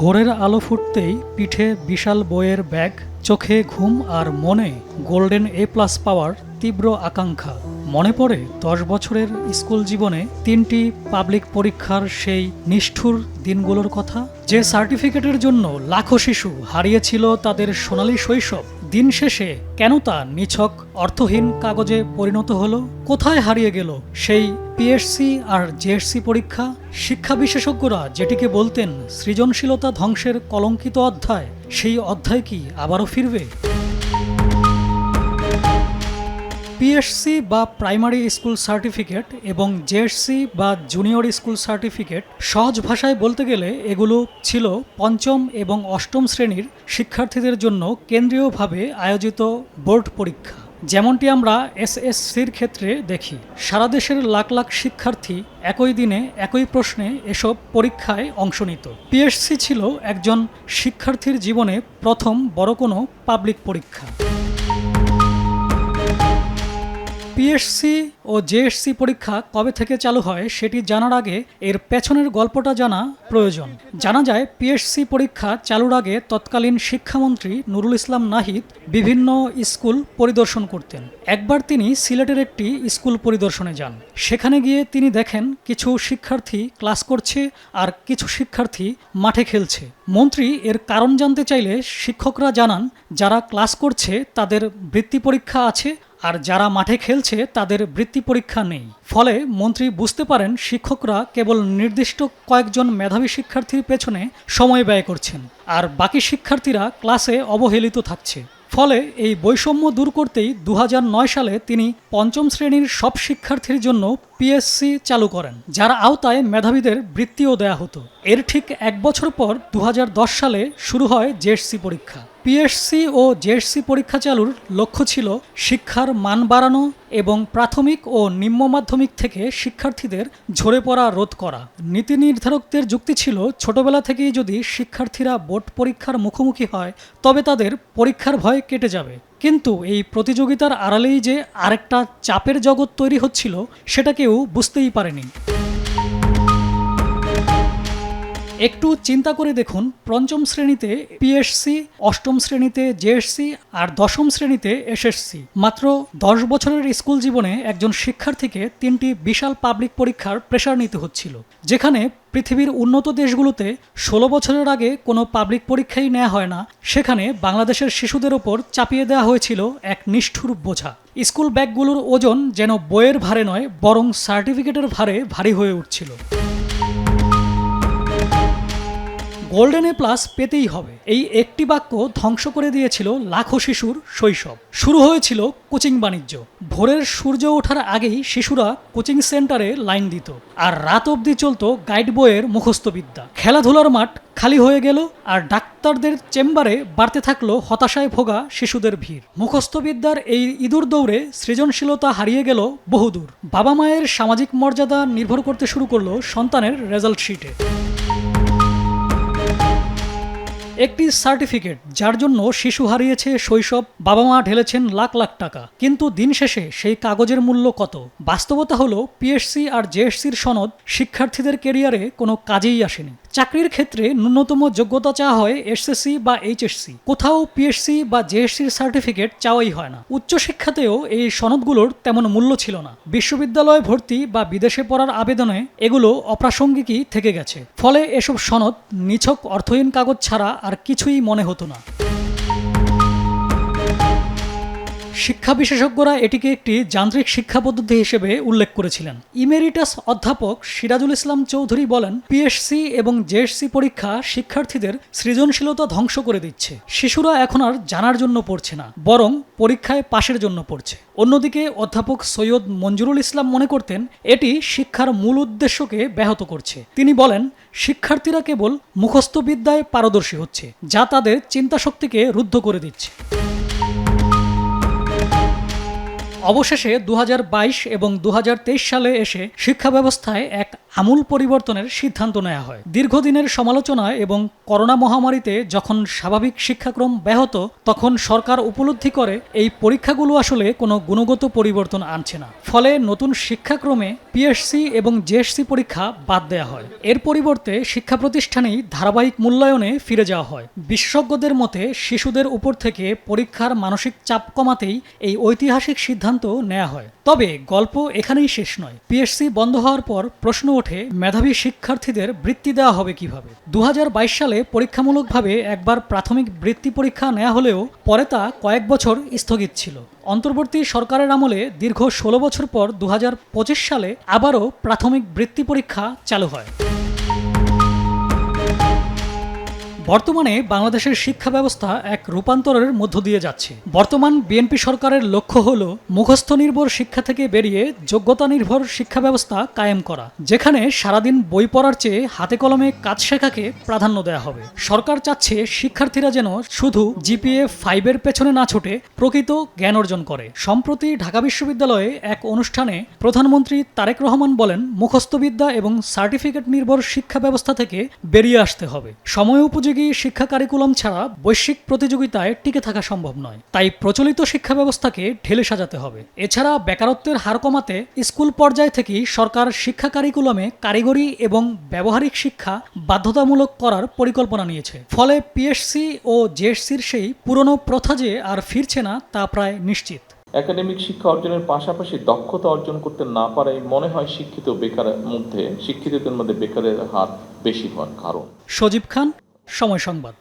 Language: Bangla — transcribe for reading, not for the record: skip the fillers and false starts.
ভোরের আলো ফুটতেই পিঠে বিশাল বইয়ের ব্যাগ, চোখে ঘুম আর মনে গোল্ডেন A+ পাওয়ার তীব্র আকাঙ্ক্ষা। মনে পড়ে 10 বছরের স্কুল জীবনে 3টি পাবলিক পরীক্ষার সেই নিষ্ঠুর দিনগুলোর কথা, যে সার্টিফিকেটের জন্য লাখো শিশু হারিয়েছিল তাদের সোনালী শৈশব। দিন শেষে কেন তা নিছক অর্থহীন কাগজে পরিণত হলো? কোথায় হারিয়ে গেল সেই পিএসসি আর জেএসসি পরীক্ষা? শিক্ষা বিশেষজ্ঞরা যেটিকে বলতেন সৃজনশীলতা ধ্বংসের কলঙ্কিত অধ্যায়, সেই অধ্যায় কি আবারও ফিরবে? পিএসসি বা প্রাইমারি স্কুল সার্টিফিকেট এবং জেএসসি বা জুনিয়র স্কুল সার্টিফিকেট, সহজ ভাষায় বলতে গেলে এগুলো ছিল পঞ্চম এবং অষ্টম শ্রেণীর শিক্ষার্থীদের জন্য কেন্দ্রীয়ভাবে আয়োজিত বোর্ড পরীক্ষা। যেমনটি আমরা এসএসসির ক্ষেত্রে দেখি, সারা দেশের লাখ লাখ শিক্ষার্থী একই দিনে একই প্রশ্নে এসব পরীক্ষায় অংশ নিত। পিএসসি ছিল একজন শিক্ষার্থীর জীবনে প্রথম বড় কোনো পাবলিক পরীক্ষা। পিএসসি ও জেএসসি পরীক্ষা কবে থেকে চালু হয় সেটি জানার আগে এর পেছনের গল্পটা জানা প্রয়োজন। জানা যায়, পিএসসি পরীক্ষা চালুর আগে তৎকালীন শিক্ষামন্ত্রী নুরুল ইসলাম নাহিদ বিভিন্ন স্কুল পরিদর্শন করতেন। একবার তিনি সিলেটের একটি স্কুল পরিদর্শনে যান। সেখানে গিয়ে তিনি দেখেন কিছু শিক্ষার্থী ক্লাস করছে আর কিছু শিক্ষার্থী মাঠে খেলছে। মন্ত্রী এর কারণ জানতে চাইলে শিক্ষকরা জানান, যারা ক্লাস করছে তাদের বৃত্তি পরীক্ষা আছে, আর যারা মাঠে খেলছে তাদের বৃত্তি পরীক্ষা নেই। ফলে মন্ত্রী বুঝতে পারেন শিক্ষকরা কেবল নির্দিষ্ট কয়েকজন মেধাবী শিক্ষার্থীর পেছনে সময় ব্যয় করছেন, আর বাকি শিক্ষার্থীরা ক্লাসে অবহেলিত থাকছে। ফলে এই বৈষম্য দূর করতেই 2009 সালে তিনি পঞ্চম শ্রেণীর সব শিক্ষার্থীর জন্য পিএসসি চালু করেন, যার আওতায় মেধাবীদের বৃত্তিও দেয়া হতো। এর ঠিক 1 বছর পর 2010 সালে শুরু হয় জেএসসি পরীক্ষা। পিএসসি ও জেএসসি পরীক্ষা চালুর লক্ষ্য ছিল শিক্ষার মান বাড়ানো এবং প্রাথমিক ও নিম্ন মাধ্যমিক থেকে শিক্ষার্থীদের ঝরে পড়া রোধ করা। নীতি নির্ধারকদের যুক্তি ছিল, ছোটবেলা থেকেই যদি শিক্ষার্থীরা বোর্ড পরীক্ষার মুখোমুখি হয় তবে তাদের পরীক্ষার ভয় কেটে যাবে। কিন্তু এই প্রতিযোগিতার আড়ালেই যে আরেকটা চাপের জগৎ তৈরি হচ্ছিল সেটা কেউ বুঝতেই পারেনি। একটু চিন্তা করে দেখুন, পঞ্চম শ্রেণীতে পিএসসি, অষ্টম শ্রেণীতে জেএসসি আর দশম শ্রেণীতে এসএসসি। মাত্র 10 বছরের স্কুল জীবনে একজন শিক্ষার্থীকে 3টি বিশাল পাবলিক পরীক্ষার প্রেশার নিতে হচ্ছিল, যেখানে পৃথিবীর উন্নত দেশগুলোতে 16 বছরের আগে কোনো পাবলিক পরীক্ষাই নেওয়া হয় না। সেখানে বাংলাদেশের শিশুদের ওপর চাপিয়ে দেওয়া হয়েছিল এক নিষ্ঠুর বোঝা। স্কুল ব্যাগগুলোর ওজন যেন বইয়ের ভারে নয়, বরং সার্টিফিকেটের ভারে ভারী হয়ে উঠছিল। গোল্ডেন A+ পেতেই হবে, এই একটি বাক্য ধ্বংস করে দিয়েছিল লাখো শিশুর শৈশব। শুরু হয়েছিল কোচিং বাণিজ্য। ভোরের সূর্য ওঠার আগেই শিশুরা কোচিং সেন্টারে লাইন দিত, আর রাত অবধি চলত গাইড বইয়ের মুখস্থবিদ্যা। খেলাধুলার মাঠ খালি হয়ে গেল, আর ডাক্তারদের চেম্বারে বাড়তে থাকলো হতাশায় ভোগা শিশুদের ভিড়। মুখস্থবিদ্যার এই ইঁদুর দৌড়ে সৃজনশীলতা হারিয়ে গেল বহুদূর। বাবা মায়ের সামাজিক মর্যাদা নির্ভর করতে শুরু করলো সন্তানের রেজাল্ট শিটে। একটি সার্টিফিকেট যার জন্য শিশু হারিয়েছে শৈশব, বাবা মা ঢেলেছেন লাখ লাখ টাকা, কিন্তু দিন শেষে সেই কাগজের মূল্য কত? বাস্তবতা হলো, পিএসসি আর জেএসসির সনদ শিক্ষার্থীদের কেরিয়ারে কোনো কাজেই আসেনি। চাকরির ক্ষেত্রে ন্যূনতম যোগ্যতা চাওয়া হয় এসএসসি বা এইচএসসি, কোথাও পিএসসি বা জেএসসির সার্টিফিকেট চাওয়াই হয় না। উচ্চশিক্ষাতেও এই সনদগুলোর তেমন মূল্য ছিল না। বিশ্ববিদ্যালয়ে ভর্তি বা বিদেশে পড়ার আবেদনে এগুলো অপ্রাসঙ্গিকই থেকে গেছে। ফলে এসব সনদ নিছক অর্থহীন কাগজ ছাড়া আর কিছুই মনে হতো না। শিক্ষা বিশেষজ্ঞরা এটিকে একটি যান্ত্রিক শিক্ষা পদ্ধতি হিসেবে উল্লেখ করেছিলেন। ইমেরিটাস অধ্যাপক সিরাজুল ইসলাম চৌধুরী বলেন, পিএসসি এবং জেএসসি পরীক্ষা শিক্ষার্থীদের সৃজনশীলতা ধ্বংস করে দিচ্ছে। শিশুরা এখন আর জানার জন্য পড়ছে না, বরং পরীক্ষায় পাশের জন্য পড়ছে। অন্যদিকে অধ্যাপক সৈয়দ মঞ্জুরুল ইসলাম মনে করতেন, এটি শিক্ষার মূল উদ্দেশ্যকে ব্যাহত করছে। তিনি বলেন, শিক্ষার্থীরা কেবল মুখস্থবিদ্যায় পারদর্শী হচ্ছে, যা তাদের চিন্তাশক্তিকে রুদ্ধ করে দিচ্ছে। অবশেষে 2022 এবং 2023 সালে এসে শিক্ষা ব্যবস্থায় এক আমূল পরিবর্তনের সিদ্ধান্ত নেওয়া হয়। দীর্ঘদিনের সমালোচনা এবং করোনা মহামারীতে যখন স্বাভাবিক শিক্ষাক্রম ব্যাহত, তখন সরকার উপলব্ধি করে এই পরীক্ষাগুলো আসলে কোনো গুণগত পরিবর্তন আনছে না। ফলে নতুন শিক্ষাক্রমে পিএসসি এবং জেএসসি পরীক্ষা বাদ দেওয়া হয়। এর পরিবর্তে শিক্ষা প্রতিষ্ঠানেই ধারাবাহিক মূল্যায়নে ফিরে যাওয়া হয়। বিশেষজ্ঞদের মতে শিশুদের উপর থেকে পরীক্ষার মানসিক চাপ কমাতেই এই ঐতিহাসিক সিদ্ধান্ত নেওয়া হয়। তবে গল্প এখানেই শেষ নয়। পিএসসি বন্ধ হওয়ার পর প্রশ্ন ওঠে, মেধাবী শিক্ষার্থীদের বৃত্তি দেওয়া হবে কিভাবে? 2022 সালে পরীক্ষামূলকভাবে একবার প্রাথমিক বৃত্তি পরীক্ষা নেওয়া হলেও পরে তা কয়েক বছর স্থগিত ছিল। অন্তর্বর্তী সরকারের আমলে দীর্ঘ 16 বছর পর 2025 সালে আবারও প্রাথমিক বৃত্তি পরীক্ষা চালু হয়। বর্তমানে বাংলাদেশের শিক্ষা ব্যবস্থা এক রূপান্তরের মধ্য দিয়ে যাচ্ছে। বর্তমান বিএনপি সরকারের লক্ষ্য হল মুখস্থ নির্ভর শিক্ষা থেকে বেরিয়ে যোগ্যতা নির্ভর শিক্ষা ব্যবস্থা কায়েম করা, যেখানে সারাদিন বই পড়ার চেয়ে হাতে কলমে কাজ শেখাকে প্রাধান্য দেওয়া হবে। সরকার চাচ্ছে শিক্ষার্থীরা যেন শুধু জিপিএ 5-এর পেছনে না ছুটে প্রকৃত জ্ঞান অর্জন করে। সম্প্রতি ঢাকা বিশ্ববিদ্যালয়ে এক অনুষ্ঠানে প্রধানমন্ত্রী তারেক রহমান বলেন, মুখস্থবিদ্যা এবং সার্টিফিকেট নির্ভর শিক্ষা ব্যবস্থা থেকে বেরিয়ে আসতে হবে। সময় উপযোগী শিক্ষা কারিকুলাম ছাড়া বৈশ্বিক প্রতিযোগিতায় টিকে থাকা সম্ভব নয়। তাই প্রচলিত শিক্ষা ব্যবস্থাকে ঢেলে সাজাতে হবে। এছাড়া বেকারত্বের হার কমাতে স্কুল পর্যায় থেকেই সরকার শিক্ষা কারিকুলামে কারিগরি এবং ব্যবহারিক শিক্ষা বাধ্যতামূলক করার পরিকল্পনা নিয়েছে। ফলে পিএসসি ও জেএসসির সেই পুরনো প্রথা যে আর ফিরছে না তা প্রায় নিশ্চিত। একাডেমিক শিক্ষা অর্জনের পাশাপাশি দক্ষতা অর্জন করতে না পারায় মনে হয় শিক্ষিতদের মধ্যে বেকারের হার বেশি হওয়ার কারণ। সজীব খান, সময় সংবাদ।